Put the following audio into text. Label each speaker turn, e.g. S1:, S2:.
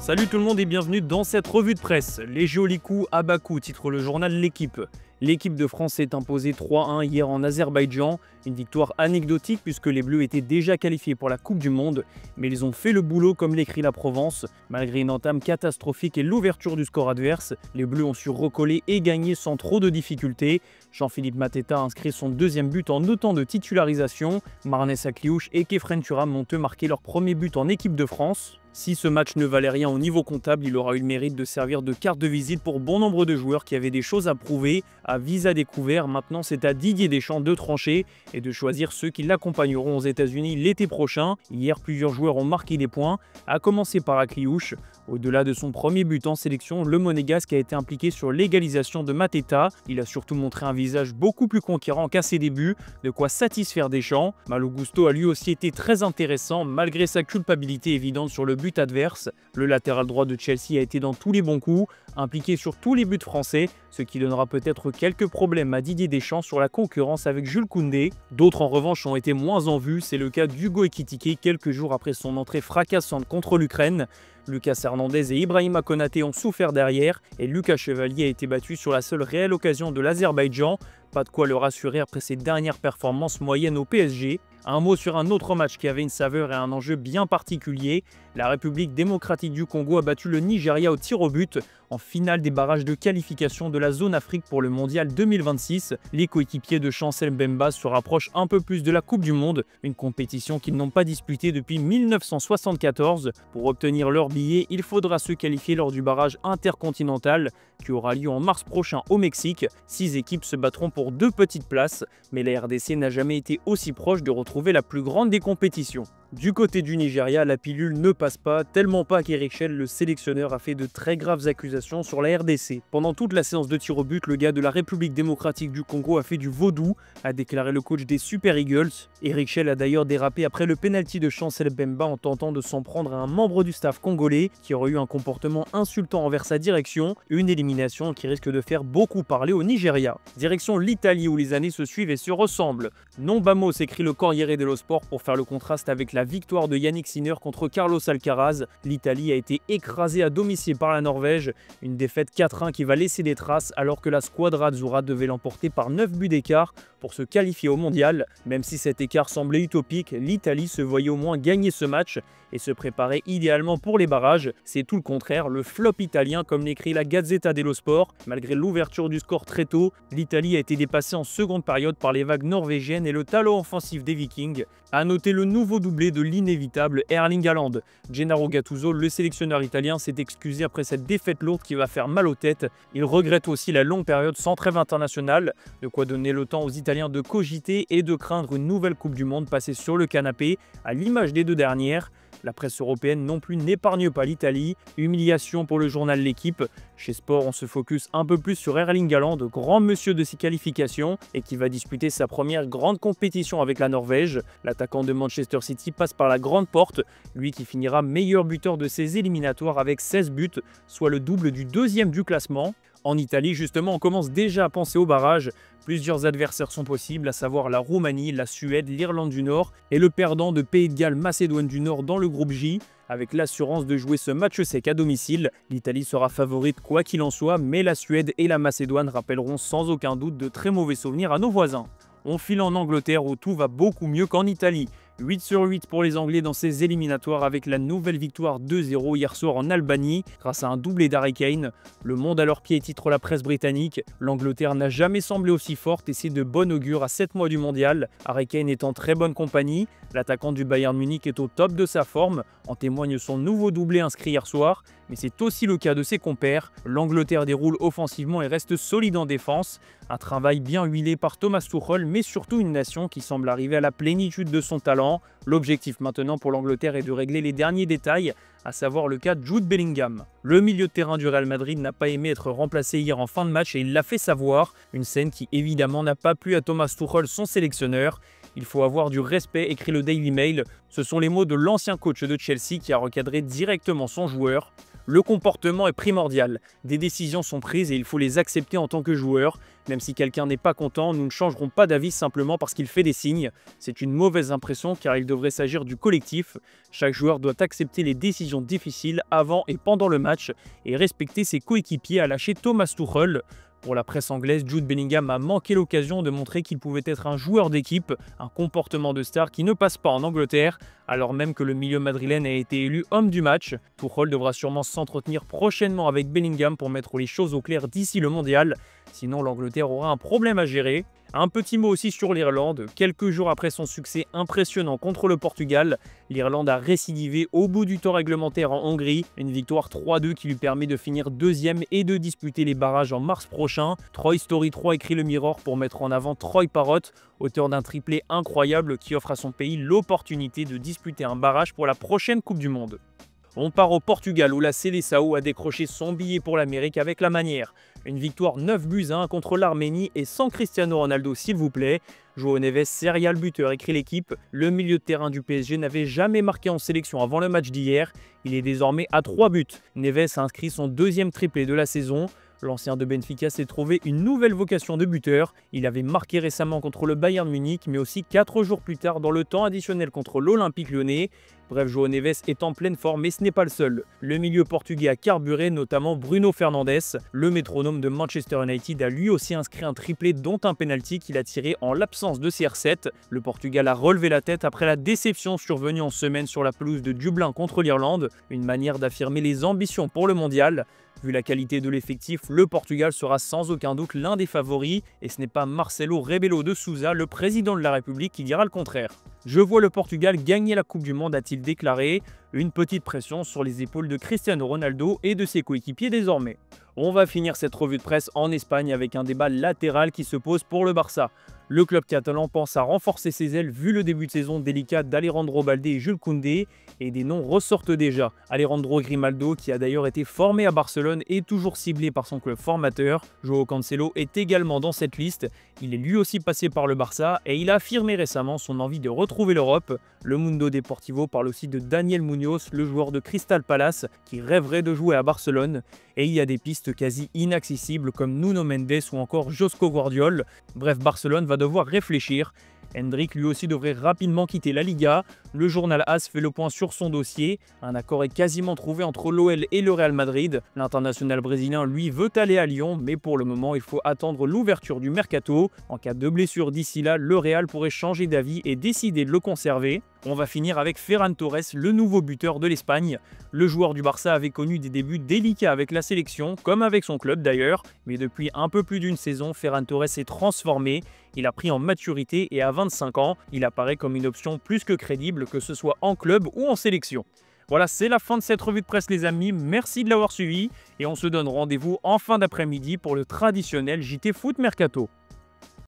S1: Salut tout le monde et bienvenue dans cette revue de presse. Les jolis coups à Bakou, titre le journal L'équipe. L'équipe de France s'est imposée 3-1 hier en Azerbaïdjan. Une victoire anecdotique puisque les Bleus étaient déjà qualifiés pour la Coupe du Monde. Mais ils ont fait le boulot comme l'écrit la Provence. Malgré une entame catastrophique et l'ouverture du score adverse, les Bleus ont su recoller et gagner sans trop de difficultés. Jean-Philippe Mateta a inscrit son deuxième but en autant de titularisation. Marnès Akliouche et Kefren Turam ont eux marqué leur premier but en équipe de France. Si ce match ne valait rien au niveau comptable, il aura eu le mérite de servir de carte de visite pour bon nombre de joueurs qui avaient des choses à prouver. À visa découvert, maintenant c'est à Didier Deschamps de trancher et de choisir ceux qui l'accompagneront aux États-Unis l'été prochain. Hier, plusieurs joueurs ont marqué des points, à commencer par Akliouche. Au-delà de son premier but en sélection, le Monégasque a été impliqué sur l'égalisation de Mateta. Il a surtout montré un visage beaucoup plus conquérant qu'à ses débuts, de quoi satisfaire Deschamps. Malo Gusto a lui aussi été très intéressant malgré sa culpabilité évidente sur le but adverse. Le latéral droit de Chelsea a été dans tous les bons coups, impliqué sur tous les buts français, ce qui donnera peut-être quelques problèmes à Didier Deschamps sur la concurrence avec Jules Koundé. D'autres en revanche ont été moins en vue, c'est le cas d'Hugo Ekitike quelques jours après son entrée fracassante contre l'Ukraine. Lucas Hernandez et Ibrahima Konaté ont souffert derrière et Lucas Chevalier a été battu sur la seule réelle occasion de l'Azerbaïdjan. Pas de quoi le rassurer après ses dernières performances moyennes au PSG. Un mot sur un autre match qui avait une saveur et un enjeu bien particulier. La République démocratique du Congo a battu le Nigeria au tir au but en finale des barrages de qualification de la zone Afrique pour le Mondial 2026. Les coéquipiers de Chancel Mbemba se rapprochent un peu plus de la Coupe du Monde, une compétition qu'ils n'ont pas disputée depuis 1974. Pour obtenir leur billet, il faudra se qualifier lors du barrage intercontinental qui aura lieu en mars prochain au Mexique. 6 équipes se battront pour 2 petites places, mais la RDC n'a jamais été aussi proche de retrouver la plus grande des compétitions. Du côté du Nigeria, la pilule ne passe pas, tellement pas qu'Eric Chelle, le sélectionneur, a fait de très graves accusations sur la RDC. Pendant toute la séance de tir au but, le gars de la République démocratique du Congo a fait du vaudou, a déclaré le coach des Super Eagles. Eric Chelle a d'ailleurs dérapé après le pénalty de Chancel Mbemba en tentant de s'en prendre à un membre du staff congolais qui aurait eu un comportement insultant envers sa direction, une élimination qui risque de faire beaucoup parler au Nigeria. Direction l'Italie où les années se suivent et se ressemblent. Non Bamos, écrit le Corriere dello Sport pour faire le contraste avec la victoire de Yannick Sinner contre Carlos Alcaraz. L'Italie a été écrasée à domicile par la Norvège, une défaite 4-1 qui va laisser des traces alors que la Squadra Azzurra devait l'emporter par 9 buts d'écart pour se qualifier au mondial. Même si cet écart semblait utopique, l'Italie se voyait au moins gagner ce match et se préparait idéalement pour les barrages. C'est tout le contraire, le flop italien comme l'écrit la Gazzetta dello Sport. Malgré l'ouverture du score très tôt, l'Italie a été dépassée en seconde période par les vagues norvégiennes et le talent offensif des Vikings. A noter le nouveau doublé de l'inévitable Erling Haaland. Gennaro Gattuso, le sélectionneur italien, s'est excusé après cette défaite lourde qui va faire mal aux têtes. Il regrette aussi la longue période sans trêve internationale, de quoi donner le temps aux Italiens de cogiter et de craindre une nouvelle Coupe du Monde passée sur le canapé, à l'image des deux dernières. La presse européenne non plus n'épargne pas l'Italie. Humiliation pour le journal L'équipe. Chez Sport, on se focus un peu plus sur Erling Haaland, grand monsieur de ses qualifications et qui va disputer sa première grande compétition avec la Norvège. L'attaquant de Manchester City passe par la grande porte, lui qui finira meilleur buteur de ses éliminatoires avec 16 buts, soit le double du deuxième du classement. En Italie, justement, on commence déjà à penser au barrage. Plusieurs adversaires sont possibles, à savoir la Roumanie, la Suède, l'Irlande du Nord et le perdant de Pays de Galles, Macédoine du Nord dans le groupe J. Avec l'assurance de jouer ce match sec à domicile, l'Italie sera favorite quoi qu'il en soit, mais la Suède et la Macédoine rappelleront sans aucun doute de très mauvais souvenirs à nos voisins. On file en Angleterre où tout va beaucoup mieux qu'en Italie. 8 sur 8 pour les Anglais dans ces éliminatoires avec la nouvelle victoire 2-0 hier soir en Albanie grâce à un doublé d'Harry Kane. Le monde à leurs pieds titre la presse britannique. L'Angleterre n'a jamais semblé aussi forte et c'est de bon augure à 7 mois du mondial. Harry Kane est en très bonne compagnie. L'attaquant du Bayern Munich est au top de sa forme. En témoigne son nouveau doublé inscrit hier soir. Mais c'est aussi le cas de ses compères. L'Angleterre déroule offensivement et reste solide en défense. Un travail bien huilé par Thomas Tuchel, mais surtout une nation qui semble arriver à la plénitude de son talent. L'objectif maintenant pour l'Angleterre est de régler les derniers détails, à savoir le cas de Jude Bellingham. Le milieu de terrain du Real Madrid n'a pas aimé être remplacé hier en fin de match et il l'a fait savoir. Une scène qui évidemment n'a pas plu à Thomas Tuchel, son sélectionneur. Il faut avoir du respect, écrit le Daily Mail. Ce sont les mots de l'ancien coach de Chelsea qui a recadré directement son joueur. Le comportement est primordial. Des décisions sont prises et il faut les accepter en tant que joueur. Même si quelqu'un n'est pas content, nous ne changerons pas d'avis simplement parce qu'il fait des signes. C'est une mauvaise impression car il devrait s'agir du collectif. Chaque joueur doit accepter les décisions difficiles avant et pendant le match et respecter ses coéquipiers, a lâché Thomas Tuchel. Pour la presse anglaise, Jude Bellingham a manqué l'occasion de montrer qu'il pouvait être un joueur d'équipe, un comportement de star qui ne passe pas en Angleterre, alors même que le milieu madrilène a été élu homme du match. Tuchel devra sûrement s'entretenir prochainement avec Bellingham pour mettre les choses au clair d'ici le mondial, sinon l'Angleterre aura un problème à gérer. Un petit mot aussi sur l'Irlande. Quelques jours après son succès impressionnant contre le Portugal, l'Irlande a récidivé au bout du temps réglementaire en Hongrie. Une victoire 3-2 qui lui permet de finir deuxième et de disputer les barrages en mars prochain. Troy Story 3 écrit le Mirror pour mettre en avant Troy Parrott, auteur d'un triplé incroyable qui offre à son pays l'opportunité de disputer un barrage pour la prochaine Coupe du Monde. On part au Portugal où la Seleção a décroché son billet pour l'Amérique avec la manière. Une victoire 9-1 contre l'Arménie et sans Cristiano Ronaldo s'il vous plaît. João Neves, serial buteur, écrit l'équipe. Le milieu de terrain du PSG n'avait jamais marqué en sélection avant le match d'hier. Il est désormais à 3 buts. Neves a inscrit son deuxième triplé de la saison. L'ancien de Benfica s'est trouvé une nouvelle vocation de buteur. Il avait marqué récemment contre le Bayern Munich, mais aussi 4 jours plus tard dans le temps additionnel contre l'Olympique Lyonnais. Bref, João Neves est en pleine forme, mais ce n'est pas le seul. Le milieu portugais a carburé, notamment Bruno Fernandes. Le métronome de Manchester United a lui aussi inscrit un triplé, dont un penalty qu'il a tiré en l'absence de CR7. Le Portugal a relevé la tête après la déception survenue en semaine sur la pelouse de Dublin contre l'Irlande. Une manière d'affirmer les ambitions pour le mondial. Vu la qualité de l'effectif, le Portugal sera sans aucun doute l'un des favoris et ce n'est pas Marcelo Rebelo de Sousa, le président de la République, qui dira le contraire. Je vois le Portugal gagner la Coupe du Monde, a-t-il déclaré. Une petite pression sur les épaules de Cristiano Ronaldo et de ses coéquipiers désormais. On va finir cette revue de presse en Espagne avec un débat latéral qui se pose pour le Barça. Le club catalan pense à renforcer ses ailes vu le début de saison délicat d'Alejandro Balde et Jules Koundé, et des noms ressortent déjà. Alejandro Grimaldo, qui a d'ailleurs été formé à Barcelone, est toujours ciblé par son club formateur. Joao Cancelo est également dans cette liste. Il est lui aussi passé par le Barça et il a affirmé récemment son envie de retrouver l'Europe. Le Mundo Deportivo parle aussi de Daniel Munoz, le joueur de Crystal Palace, qui rêverait de jouer à Barcelone. Et il y a des pistes quasi inaccessibles comme Nuno Mendes ou encore Josko Guardiol. Bref, Barcelone va devoir réfléchir. Hendrik lui aussi devrait rapidement quitter la Liga. Le journal AS fait le point sur son dossier. Un accord est quasiment trouvé entre l'OL et le Real Madrid. L'international brésilien, lui, veut aller à Lyon, mais pour le moment, il faut attendre l'ouverture du mercato. En cas de blessure d'ici là, le Real pourrait changer d'avis et décider de le conserver. On va finir avec Ferran Torres, le nouveau buteur de l'Espagne. Le joueur du Barça avait connu des débuts délicats avec la sélection, comme avec son club d'ailleurs. Mais depuis un peu plus d'une saison, Ferran Torres s'est transformé. Il a pris en maturité et à 25 ans, il apparaît comme une option plus que crédible, que ce soit en club ou en sélection. Voilà, c'est la fin de cette revue de presse les amis, merci de l'avoir suivi et on se donne rendez-vous en fin d'après-midi pour le traditionnel JT Foot Mercato.